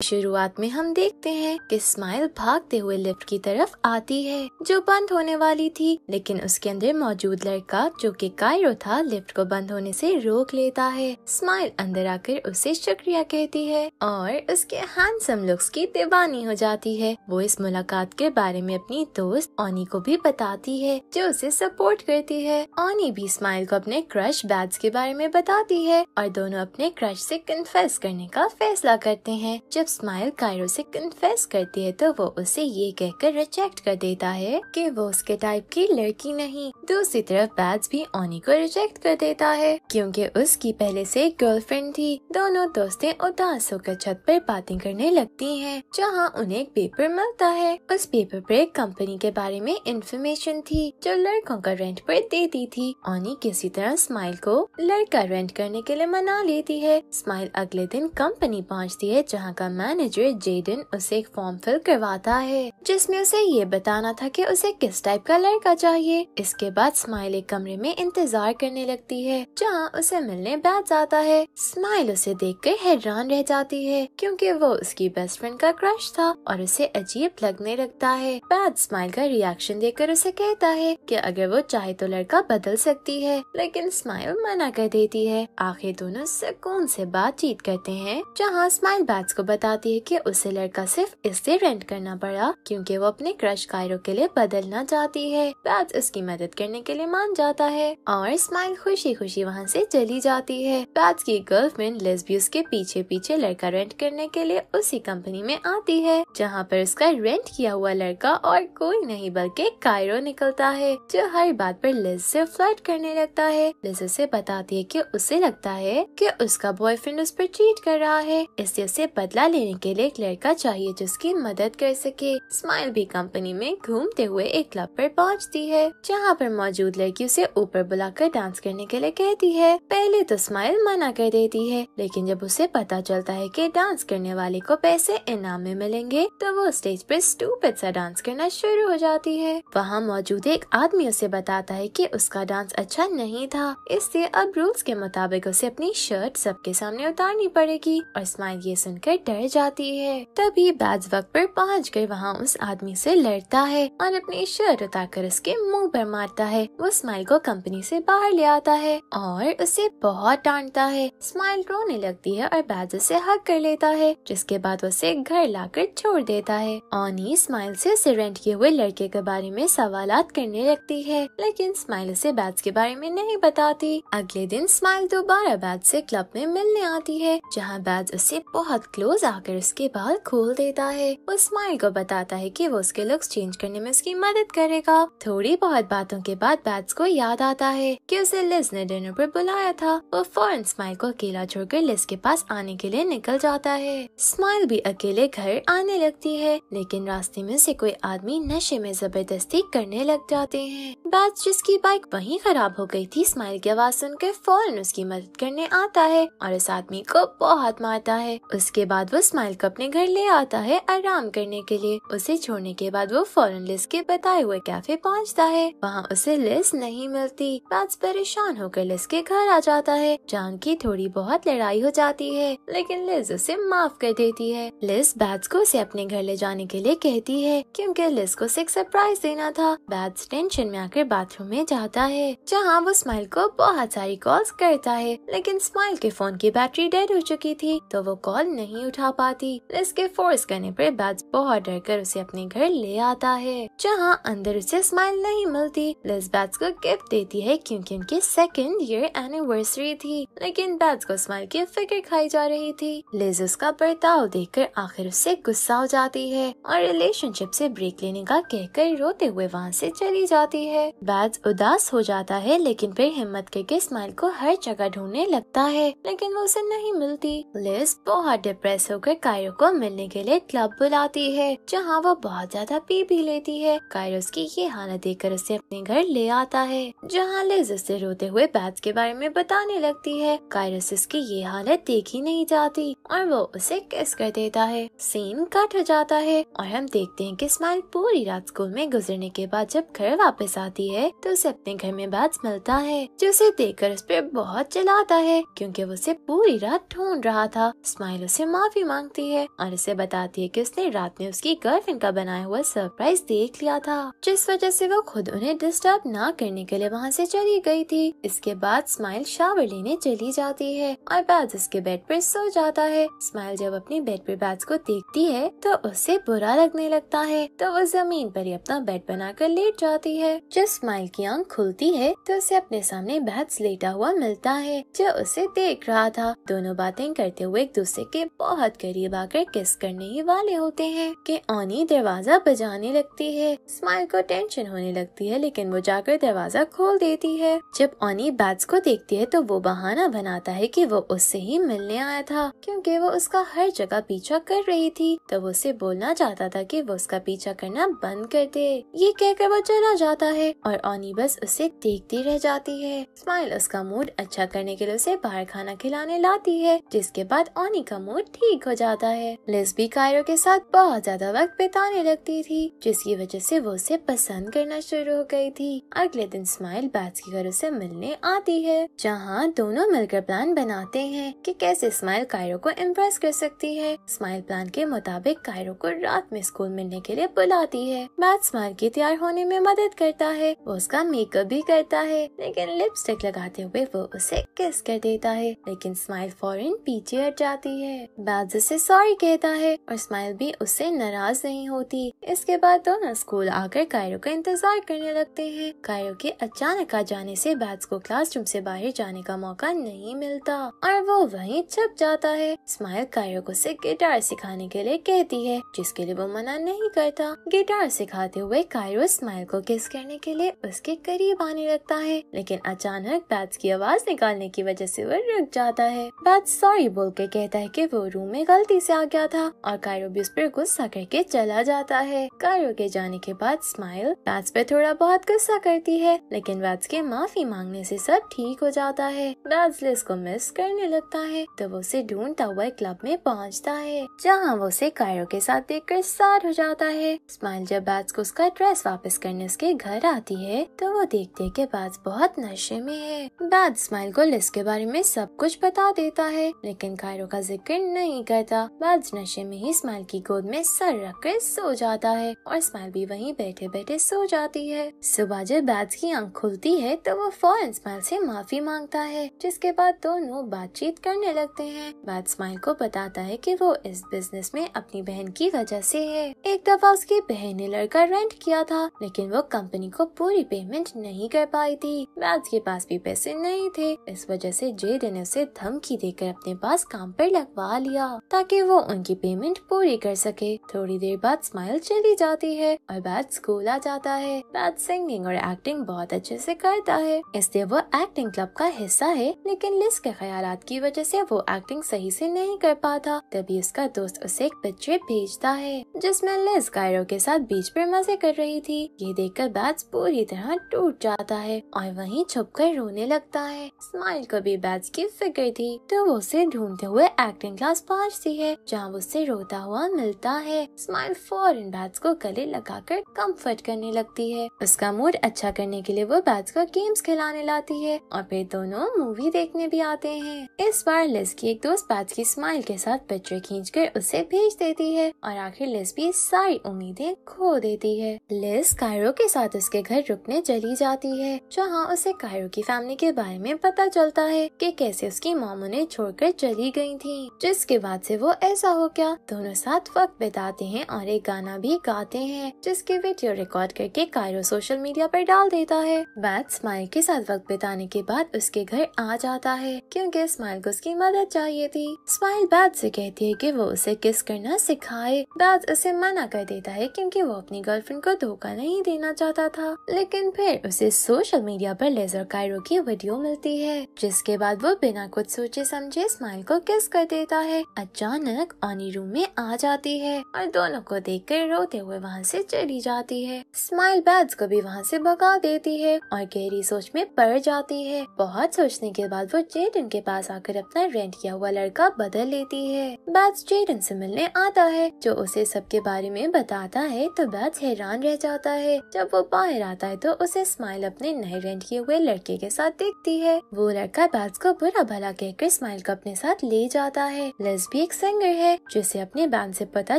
शुरुआत में हम देखते हैं कि स्माइल भागते हुए लिफ्ट की तरफ आती है जो बंद होने वाली थी, लेकिन उसके अंदर मौजूद लड़का जो कि कायरो था लिफ्ट को बंद होने से रोक लेता है। स्माइल अंदर आकर उसे शुक्रिया कहती है और उसके हैंडसम लुक्स की दीवानी हो जाती है। वो इस मुलाकात के बारे में अपनी दोस्त ओनी को भी बताती है जो उसे सपोर्ट करती है। ओनी भी स्माइल को अपने क्रश बैड्स के बारे में बताती है और दोनों अपने क्रश से कन्फेस करने का फैसला करते हैं। जब स्माइल कायरो से कन्फेस करती है तो वो उसे ये कहकर रिजेक्ट कर देता है कि वो उसके टाइप की लड़की नहीं। दूसरी तरफ बैड्स भी ओनी को रिजेक्ट कर देता है क्योंकि उसकी पहले से एक गर्लफ्रेंड थी। दोनों दोस्तें उदास होकर छत पर बातें करने लगती हैं, जहां उन्हें एक पेपर मिलता है। उस पेपर पर एक कंपनी के बारे में इंफॉर्मेशन थी जो लड़कों का रेंट पर देती थी। ओनी किसी तरह स्माइल को लड़का रेंट करने के लिए मना लेती है। स्माइल अगले दिन कंपनी पहुंचती है जहां का मैनेजर जेडन उसे एक फॉर्म फिल करवाता है जिसमें उसे ये बताना था कि उसे किस टाइप का लड़का चाहिए। इसके बाद स्माइल एक कमरे में इंतजार करने लगती है जहां उसे मिलने बैड्स आता है। स्माइल उसे देखकर हैरान रह जाती है क्योंकि वो उसकी बेस्ट फ्रेंड का क्रश था और उसे अजीब लगने लगता है। बैड्स स्माइल का रिएक्शन देखकर उसे कहता है कि अगर वो चाहे तो लड़का बदल सकती है, लेकिन स्माइल मना कर देती है। आखिर दोनों सुकून से बातचीत करते हैं जहाँ स्माइल बैड्स को बताती है कि उसे लड़का सिर्फ इससे रेंट करना पड़ा क्योंकि वो अपने क्रश कायरो के लिए बदलना चाहती है। बैड्स उसकी मदद करने के लिए मान जाता है और स्माइल खुशी खुशी वहाँ से चली जाती है। बैड्स की गर्लफ्रेंड लिज भी उसके पीछे पीछे लड़का रेंट करने के लिए उसी कंपनी में आती है जहाँ पर उसका रेंट किया हुआ लड़का और कोई नहीं बल्कि कायरो निकलता है जो हर बात पर लिज से फ्लर्ट करने लगता है। लिज उसे बताती है कि उसे लगता है कि उसका बॉयफ्रेंड उस पर चीट कर रहा है, इसलिए उसे बदला लेने के लिए एक लड़का चाहिए जिसकी मदद कर सके। स्माइल भी कंपनी में घूमते हुए एक क्लब पर पहुंचती है जहां पर मौजूद लड़की उसे ऊपर बुलाकर डांस करने के लिए कहती है। पहले तो स्माइल मना कर देती है, लेकिन जब उसे पता चलता है कि डांस करने वाले को पैसे इनाम में मिलेंगे तो वो स्टेज पर स्टूपिड सा डांस करना शुरू हो जाती है। वहाँ मौजूद एक आदमी उसे बताता है कि उसका डांस अच्छा नहीं था, इसलिए अब रूल्स के मुताबिक उसे अपनी शर्ट सबके सामने उतारनी पड़ेगी और स्माइल ये सुनकर डर जाती है। तभी बैड्स वक्त पर पहुँच कर वहाँ उस आदमी से लड़ता है और अपनी शर्ट उतारकर उसके मुंह पर मारता है। वो स्माइल को कंपनी से बाहर ले आता है और उसे बहुत डांटता है। स्माइल रोने लगती है और बैड्स उसे हग कर लेता है, जिसके बाद उसे घर लाकर छोड़ देता है। ओनी स्माइल से उसे रेंट किए हुए लड़के के बारे में सवालात करने लगती है, लेकिन स्माइल उसे बैड्स के बारे में नहीं बताती। अगले दिन स्माइल दोबारा बैड्स से क्लब में मिलने आती है जहाँ बैड्स उससे बहुत क्लोज आकर उसके बाल खोल देता है। वो स्माइल को बताता है कि वो उसके लुक्स चेंज करने में उसकी मदद करेगा। थोड़ी बहुत बातों के बाद बैड्स को याद आता है कि उसे लिज ने डिनर पर बुलाया था। वो फौरन स्माइल को अकेला छोड़कर लिज के पास आने के लिए निकल जाता है। स्माइल भी अकेले घर आने लगती है, लेकिन रास्ते में से कोई आदमी नशे में जबरदस्ती करने लग जाते हैं। बैड्स जिसकी बाइक वहीं खराब हो गई थी, स्माइल की आवाज सुनकर फौरन उसकी मदद करने आता है और इस आदमी को बहुत मारता है। उसके बाद वो स्माइल को अपने घर ले आता है आराम करने के लिए। उसे छोड़ने के बाद वो फौरन लिज के बताए हुए कैफे पहुंचता है। वहाँ उसे लिज नहीं मिलती। बैड्स परेशान होकर लिज के घर आ जाता है जहाँ उनकी थोड़ी बहुत लड़ाई हो जाती है, लेकिन लिज उसे माफ कर देती है। लिज बैड्स को उसे अपने घर ले जाने के लिए कहती है क्योंकि लिज को एक सरप्राइज देना था। बैड्स टेंशन में आकर बाथरूम में जाता है जहाँ वो स्माइल को बहुत सारी कॉल्स करता है, लेकिन स्माइल के फोन की बैटरी डेड हो चुकी थी तो वो कॉल नहीं उठा पाती। लिज के फोर्स करने पर बैड्स बहुत डर कर उसे अपने घर ले आता है जहाँ अंदर उसे स्माइल नहीं मिलती। लिज बैड्स को गिफ्ट देती है क्योंकि उनकी 2nd ईयर एनिवर्सरी थी, लेकिन बैड्स को स्माइल की फिक्र खाई जा रही थी। लिज उसका बर्ताव देखकर आखिर उससे गुस्सा हो जाती है और रिलेशनशिप से ब्रेक लेने का कहकर रोते हुए वहाँ से चली जाती है। बैड्स उदास हो जाता है, लेकिन फिर हिम्मत करके स्माइल को हर जगह ढूंढने लगता है, लेकिन वो उसे नहीं मिलती। लिज बहुत डिप्रेस होकर कायरो को मिलने के लिए क्लब बुलाती है जहाँ वो बहुत ज्यादा पी भी लेती है। कायरो की ये हालत देखकर उसे अपने घर ले आता है जहाँ लिज उससे रोते हुए बैड्स के बारे में बताने लगती है। कायरो उसकी ये हालत देखी नहीं जाती और वो उसे किस कर देता है। सीन कट हो जाता है और हम देखते हैं कि स्माइल पूरी रात स्कूल में गुजरने के बाद जब घर वापस आती है तो उसे अपने घर में बैड्स मिलता है जो उसे देखकर उस पर बहुत चिल्लाता है क्योंकि वो उसे पूरी रात ढूंढ रहा था। स्माइल उसे माफी मांगती है और उसे बताती है कि उसने रात में उसकी गर्लफ्रेंड का बनाया हुआ सरप्राइज देख लिया था, जिस वजह से वो खुद उन्हें डिस्टर्ब ना करने के लिए वहाँ से चली गई थी। इसके बाद स्माइल शावर लेने चली जाती है और बैज उसके बेड पर सो जाता है। स्माइल जब अपनी बेड पर बैज को देखती है तो उसे बुरा लगने लगता है, तो वो जमीन पर ही अपना बेड बनाकर लेट जाती है। जब स्माइल की आंख खुलती है तो उसे अपने सामने बैज लेटा हुआ मिलता है जो उसे देख रहा था। दोनों बातें करते हुए एक दूसरे के बहुत करीब आकर किस करने ही वाले होते हैं कि ऑनी दरवाजा बजाने लगती है। स्माइल को टेंशन होने लगती है लेकिन वो जाकर दरवाजा खोल देती है। जब ऑनी बैज को देखती है तो वो बहाना बनाता है कि वो उससे ही मिलने आया था क्योंकि वो उसका हर जगह पीछा कर रही थी, तो वो उसे बोलना चाहता था कि वो उसका पीछा करना बंद कर दे। ये कहकर वो चला जाता है और ऑनी बस उसे देखती रह जाती है। स्माइल उसका मूड अच्छा करने के लिए उसे बाहर खाना खिलाने लाती है, जिसके बाद ऑनी का मूड ठीक हो जाता है। लिज भी कायरो के साथ बहुत ज्यादा वक्त बिताने लगती थी, जिसकी वजह से वो उसे पसंद करना शुरू हो गई थी। अगले दिन स्माइल बैज के घर उसे मिलने आती है, जहाँ दोनों मिलकर प्लान बनाते हैं कि कैसे स्माइल कायरो को इम्प्रेस कर सकती है। स्माइल प्लान के मुताबिक कायरो को रात में स्कूल मिलने के लिए बुलाती है। बैज स्माइल के तैयार होने में मदद करता है, वो उसका मेकअप भी करता है, लेकिन लिपस्टिक लगाते हुए वो उसे किस कर देता है, लेकिन स्माइल फौरन पीछे हट जाती है। बैज उसे सॉरी कहता है और स्माइल भी उससे नाराज नहीं होती। इसके बाद दोनों स्कूल आकर कायरो का इंतजार करने लगते हैं। कायरो के अचानक आ जाने से बैज को क्लासरूम से बाहर जाने का मौका नहीं मिलता और वो वहीं छुप जाता है। स्माइल कायरो को उसे गिटार सिखाने के लिए कहती है, जिसके लिए वो मना नहीं करता। गिटार सिखाते हुए कायरो स्माइल को किस करने के लिए उसके करीब आने लगता है, लेकिन अचानक बैज की आवाज निकालने की वजह से वो रुक जाता है। बैज सॉरी बोलकर कहता है कि वो रूम में गलती से आ गया था और कायरो भी उस पर गुस्सा करके चला जाता है। कायरो के जाने के बाद स्माइल बैज पे थोड़ा बहुत गुस्सा करती है, लेकिन बैज के माफी मांगने से सब ठीक हो जाता है। बैज लिज को मिस करने लगता है, तो वो उसे ढूंढता हुआ क्लब में पहुंचता है, जहां वो उसे कायरो के साथ देखकर सैड हो जाता है। स्माइल जब बैज को उसका ड्रेस वापस करने उसके घर आती है तो वो देखते है कि बैज बहुत नशे में है। बैज स्माइल को लिज के बारे में सब कुछ बता देता है, लेकिन कायरो का जिक्र नहीं करता। बैज नशे में ही स्माइल की गोद में सर रखकर सो जाता है और स्माइल भी वहीं बैठे बैठे सो जाती है। सुबह जब बैज की आंख खुलती है तो वो फौरन स्माइल से माफी मांगता है, जिसके बाद दोनों बातचीत करने लगते हैं। बैज स्माइल को बताता है कि वो इस बिजनेस में अपनी बहन की वजह से है। एक दफा उसकी बहन ने लड़का रेंट किया था, लेकिन वो कंपनी को पूरी पेमेंट नहीं कर पाई थी। बैज के पास भी पैसे नहीं थे, इस वजह से जेड ने उसे धमकी देकर अपने पास काम पर लगवा लिया ताकि वो उनकी पेमेंट पूरी कर सके। थोड़ी देर बाद स्माइल चली जाती है और बैज स्कूल आ जाता है। बैज सिंगिंग और एक्टिंग बहुत अच्छे से करता है, इसलिए वो एक्टिंग क्लब का हिस्सा है, लेकिन लिज के ख्यालात की वजह से वो एक्टिंग सही से नहीं कर पाता। तभी उसका दोस्त उसे एक पिक्चर भेजता है जिसमें लिज कायरो के साथ बीच पर मजे कर रही थी। ये देखकर बैज पूरी तरह टूट जाता है और वहीं छुपकर रोने लगता है। स्माइल को भी बैज की फिक्र थी, तो वो उसे ढूंढते हुए एक्टिंग क्लास पहुंचती है, जहां वो उससे रोता हुआ मिलता है। स्माइल फौरन बैज को गले लगाकर कंफर्ट करने लगती है। उसका मूड अच्छा करने के लिए वो बैज को गेम्स खिलाने लाती है और फिर दोनों मूवी देखने भी आते हैं। इस बार लिज की एक दोस्त बैज की स्माइल के साथ पिक्चर खींचकर उसे भेज देती है और आखिर लिज भी सारी उम्मीदें खो देती है। लिज कायरो के साथ उसके घर रुकने चली जाती है, जहाँ उसे कायरो की फैमिली के बारे में पता चलता है कि कैसे उसकी मॉम उन्हें छोड़कर चली गई थी, जिसके बाद से वो ऐसा हो गया। दोनों साथ वक्त बिताते हैं और एक गाना भी गाते हैं, जिसकी वीडियो रिकॉर्ड करके कायरो सोशल मीडिया पर डाल देता है। बैज स्माइल के साथ वक्त बिताने के बाद उसके घर आ जाता है, क्योंकि स्माइल को उसकी मदद चाहिए थी। स्माइल बैज से कहती है कि वो उसे किस करना सिखाए। बैज उसे मना कर देता है क्योंकि वो अपनी गर्लफ्रेंड को धोखा नहीं देना चाहता था, लेकिन फिर उसे सोशल मीडिया पर लिज और कायरो की वीडियो मिलती है, जिसके बाद वो बिना कुछ सोचे समझे स्माइल को किस कर देता है। अचानक ऑनी रूम में आ जाती है और दोनों को देखकर रोते हुए वहाँ से चली जाती है। स्माइल बैज को भी वहाँ से भगा देती है और गहरी सोच में पड़ जाती है। बहुत सोचने के बाद वो जेडन के पास आकर अपना रेंट किया हुआ लड़का बदल लेती है। बैज जेडन से मिलने आता है, जो उसे सबके बारे में बताता है, तो बैज हैरान रह जाता है। जब वो बाहर आता है तो उसे स्माइल अपने नए रेंट किए हुए लड़के के साथ दिखती है। वो लड़का बैज को बुरा भला कहकर स्माइल को अपने साथ ले जाता है। लिज भी एक सिंगर है, जिसे अपने बैंड से पता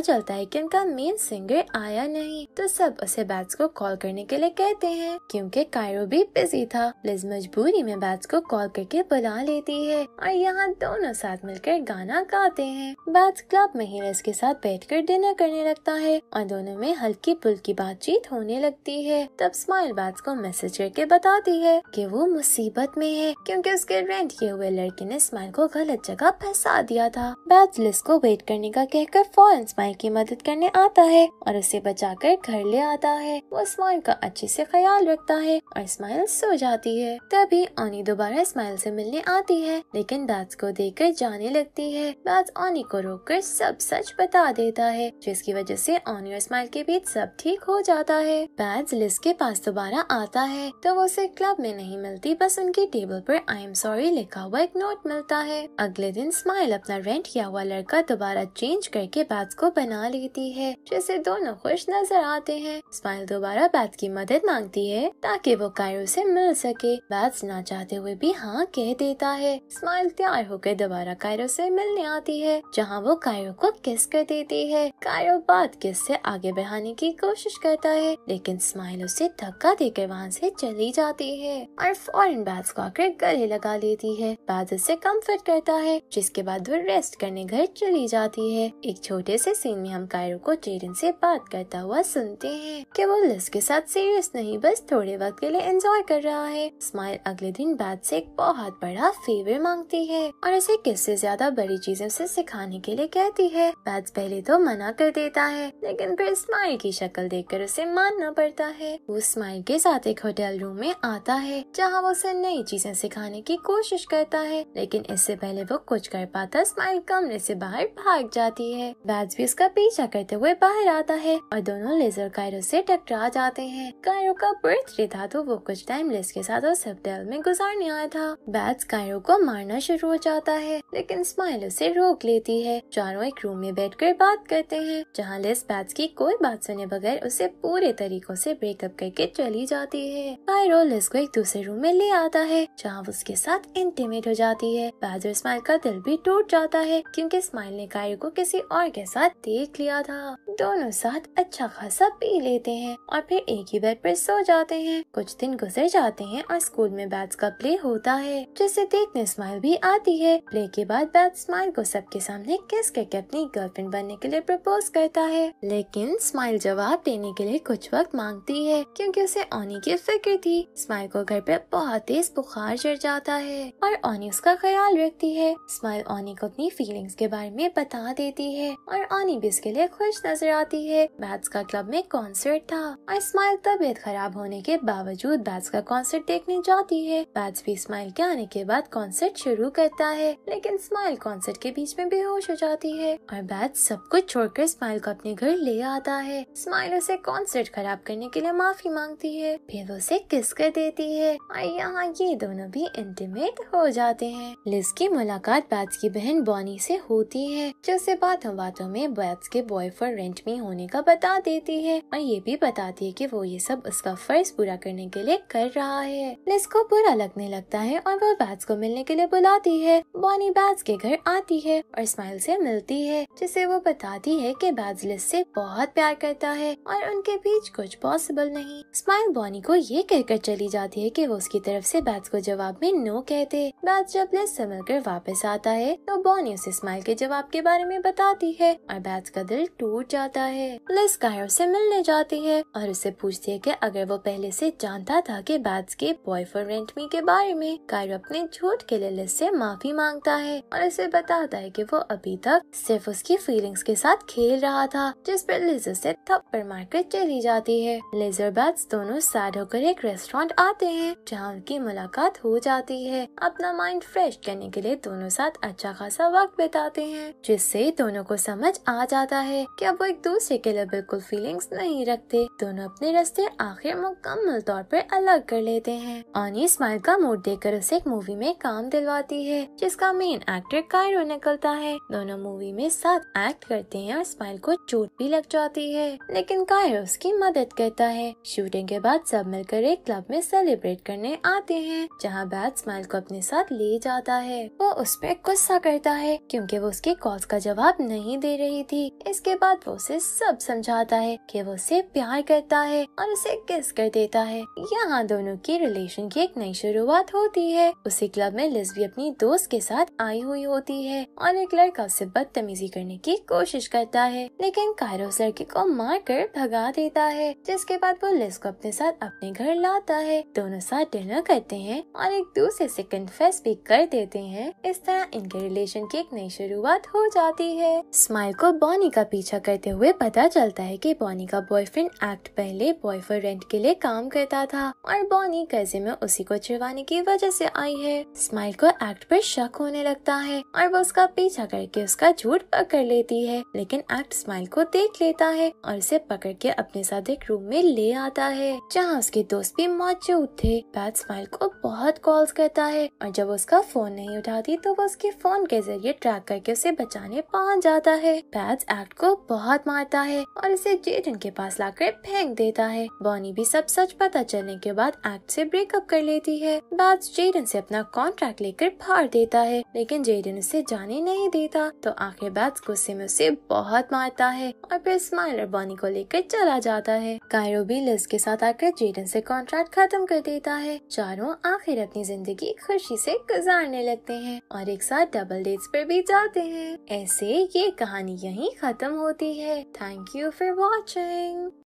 चलता है कि उनका मेन सिंगर आया नहीं, तो सब उसे बैट्स को कॉल करने के लिए कहते हैं। क्योंकि कायरो भी बिजी था, लिज मजबूरी में बैट्स को कॉल करके बुला लेती है और यहाँ दोनों साथ मिलकर गाना गाते हैं। बैट्स क्लब में ही लिज के साथ बैठकर डिनर करने लगता है और दोनों में हल्की फुल्की बातचीत होने लगती है। तब स्माइल बैट्स को मैसेज करके बताती है कि वो मुसीबत में है क्योंकि उसके रेंट किए हुए लड़के ने स्माइल को गलत जगह फंसा दिया था। बैट्स लिज को वेट करने का कहकर फौरन स्माइल की मदद करने आता है और उसे बचाकर घर ले आता है। वो स्माइल का अच्छे से ख्याल रखता है और स्माइल सो जाती है। तभी ऑनी दोबारा स्माइल से मिलने आती है, लेकिन बैट्स को देखकर जाने लगती है। बैट्स ऑनी को रोककर सब सच बता देता है, जिसकी वजह से ऑनी और स्माइल के बीच सब ठीक हो जाता है। बैट्स लिज के पास दोबारा आता है तो वो उसे क्लब में नहीं मिलती, बस उनकी टेबल पर आई एम सॉरी लिखा हुआ एक नोट मिलता है। अगले दिन स्माइल अपना रेंट किया हुआ लड़का दोबारा चेंज करके बैट्स को बना लेती है, जिससे दोनों खुश नजर आते हैं। स्माइल दोबारा बैट्स की मदद मांगती है ताकि वो कायरो से मिल सके। बैट्स ना चाहते हुए भी हाँ कह देता है। स्माइल तैयार होकर दोबारा कायरो से मिलने आती है, जहाँ वो कायरो को किस कर देती है। कायरो बात किस से आगे बढ़ाने की कोशिश करता है, लेकिन स्माइल उसे धक्का देकर वहाँ से चली जाती है और फौरन बैट्स को आकर गले लगा लेती है। बैट्स उसे कम्फर्ट करता है, जिसके बाद वो रेस्ट करने घर चली जाती है। एक छोटे से सीन में हम कायरो को जेरन से बात करता हुआ सुनते हैं कि वो लिज के साथ सीरियस नहीं, बस थोड़े वक्त के लिए एंजॉय कर रहा है। स्माइल अगले दिन बैट्स से एक बहुत बड़ा फेवर मांगती है और उसे किससे ज्यादा बड़ी चीजें उसे सिखाने के लिए कहती है। बैट्स पहले तो मना कर देता है, लेकिन फिर स्माइल की शक्ल देखकर उसे मानना पड़ता है। वो स्माइल के साथ एक होटल रूम में आता है, जहाँ वो उसे नई चीजें सिखाने की कोशिश करता है, लेकिन इससे पहले वो कुछ कर पाता स्माइल कमरे से बाहर भाग जाती है। बैट्स भी उसका पीछा करते हुए बाहर आता है और दोनों लिज और कायरो से टकरा जाते हैं। कायरो का बर्थडे था तो वो कुछ टाइम लिज के साथ उस होटल में गुजारने आया था। बैट्स कायरो को मारना शुरू हो जाता है, लेकिन स्माइल उसे रोक लेती है। चारों एक रूम में बैठकर बात करते हैं, जहाँ लिज बैट्स की कोई बात सुने बगैर उसे पूरे तरीकों से ब्रेकअप करके चली जाती है। कायरो लिज को एक दूसरे रूम में ले आता है, जहाँ वो उसके साथ इंटीमेट हो जाती है। बैट्स और स्माइल का दिल भी टूट जाता है, क्योंकि स्माइल ने कायरो को किसी और के साथ देख लिया था। दोनों साथ अच्छा खासा पी लेते हैं और फिर एक ही बेड पर सो जाते हैं। कुछ दिन गुजर जाते हैं और स्कूल में बैट्स का प्ले होता है, जिसे देखने स्माइल भी आती है। प्ले के बाद बैट्स स्माइल को सबके सामने किस करके अपनी गर्लफ्रेंड बनने के लिए प्रपोज करता है, लेकिन स्माइल जवाब देने के लिए कुछ वक्त मांगती है, क्योंकि उसे ऑनी की फिक्र थी। स्माइल को घर पे बहुत तेज बुखार चढ़ जाता है और ऑनी उसका ख्याल रखती है। स्माइल ऑनी को अपनी फीलिंग्स के बारे में बता देती है और ऑनी भी इसके लिए खुश नजर आती है। बैट्स का क्लब में कॉन्सर्ट था और स्माइल तबीयत खराब होने के बावजूद बैट्स का कॉन्सर्ट देखने जाती है। बैट्स भी स्माइल के आने के बाद कॉन्सर्ट शुरू करता है, लेकिन स्माइल कॉन्सर्ट के बीच में बेहोश हो जाती है और बैट्स सब कुछ छोड़कर स्माइल को अपने घर ले आता है। स्माइल उसे कॉन्सर्ट खराब करने के लिए माफी मांगती है, फिर वो उसे किस कर देती है और यहाँ ये दोनों भी इंटीमेट हो जाते हैं। लिज की मुलाकात बैट्स की बहन बॉनी से होती है, जो उसे बातों बातों में बैट्स के बॉयफ्रेंड रेंट में होने का बता देती है और ये भी बताती है कि वो ये सब उसका फर्ज पूरा करने के लिए कर रहा है। लिज को बुरा लगने लगता है और वो बैट्स को मिलने के लिए बुलाती है। बॉनी बैट्स के घर आती है और स्माइल से मिलती है, जिसे वो बताती है कि बैट्स लिज से बहुत प्यार करता है और उनके बीच कुछ पॉसिबल नहीं। स्माइल बॉनी को ये कहकर चली जाती है कि वो उसकी तरफ से बैट्स को जवाब में नो कहते। बैट्स जब लिज से मिलकर वापस आता है तो बॉनी उसे स्माइल के जवाब के बारे में बताती है और बैट्स का दिल टूट जाता है। लिज कायरो से मिलने जाती है और उससे पूछती है कि अगर वो पहले से जानता था कि बैट्स के बॉयफ्रेंड रेंट मी के बारे में। कायरो अपने झूठ के लिए लिज से माफी मांगता है और उसे बताता है कि वो अभी तक सिर्फ उसकी फीलिंग्स के साथ खेल रहा था, जिस पर लिज उसे थप्पड़ मारकर चली जाती है। लिज और बैट्स दोनों सैड होकर एक रेस्टोरेंट आते हैं, जहाँ उनकी मुलाकात हो जाती है। अपना माइंड फ्रेश करने के लिए दोनों साथ अच्छा खासा वक्त बिताते हैं, जिससे दोनों को समझ आ जाता है कि अब वो एक दूसरे के लिए बिल्कुल फीलिंग्स नहीं रखते। दोनों अपने रास्ते आखिर मुकम्मल तौर पर अलग कर लेते हैं। ऑनी स्माइल का मूड देखकर उसे एक मूवी में काम दिलवाती है, जिसका मेन एक्टर कायरो निकलता है। दोनों मूवी में साथ एक्ट करते हैं और स्माइल को चोट भी लग जाती है, लेकिन कायरो उसकी मदद करता है। शूटिंग के बाद सब मिलकर एक क्लब में सेलिब्रेट करने आते हैं, जहाँ बैट्स स्माइल को अपने साथ ले जाता है। वो उस पर गुस्सा करता है क्योंकि क्योंकि वो उसके कॉल्स का जवाब नहीं दे रही थी। इसके बाद वो उसे सब समझाता है कि वो उससे प्यार करता है और उसे किस कर देता है। यहाँ दोनों की रिलेशन की एक नई शुरुआत होती है। उसी क्लब में लिज भी अपनी दोस्त के साथ आई हुई होती है और एक लड़का उससे बदतमीजी करने की कोशिश करता है, लेकिन कायरो उस लड़के को मार कर भगा देता है, जिसके बाद वो लिज को अपने साथ अपने घर लाता है। दोनों साथ डिनर करते हैं और एक दूसरे से कन्फेस भी कर देते हैं। इस तरह इनके रिलेशन की एक नई शुरुआत हो जाती है। स्माइल को बॉनी का पीछा करते हुए पता चलता है कि बॉनी का बॉयफ्रेंड एक्ट पहले बॉय फॉर रेंट के लिए काम करता था और बॉनी कर्जे में उसी को चिढ़वाने की वजह से आई है। स्माइल को एक्ट पर शक होने लगता है और वो उसका पीछा करके उसका झूठ पकड़ लेती है, लेकिन एक्ट स्माइल को देख लेता है और उसे पकड़ के अपने साथ एक रूम में ले आता है, जहाँ उसके दोस्त भी मौजूद थे। पैट स्माइल को बहुत कॉल्स करता है और जब उसका फोन नहीं उठाती तो वो उसके फोन के जरिए ट्रैक करके उसे बचाने पहुंच जाता है। पैट एक्ट को बहुत मारता है और उसे जेडन के पास लाकर फेंक देता है। बॉनी भी सब सच पता चलने के बाद एक्ट से ब्रेकअप कर लेती है। बैट्स जेडन से अपना कॉन्ट्रैक्ट लेकर फाड़ देता है, लेकिन जेडन उसे जाने नहीं देता, तो आखिर बैट्स गुस्से में उसे बहुत मारता है और फिर स्माइल और बॉनी को लेकर चला जाता है। कायरो भी लिज के साथ आकर जेडन से कॉन्ट्रैक्ट खत्म कर देता है। चारों आखिर अपनी जिंदगी खुशी से गुजारने लगते हैं और एक साथ डबल डेट्स पर भी जाते हैं। ऐसे ये कहानी यहीं खत्म होती है। Thank you for watching.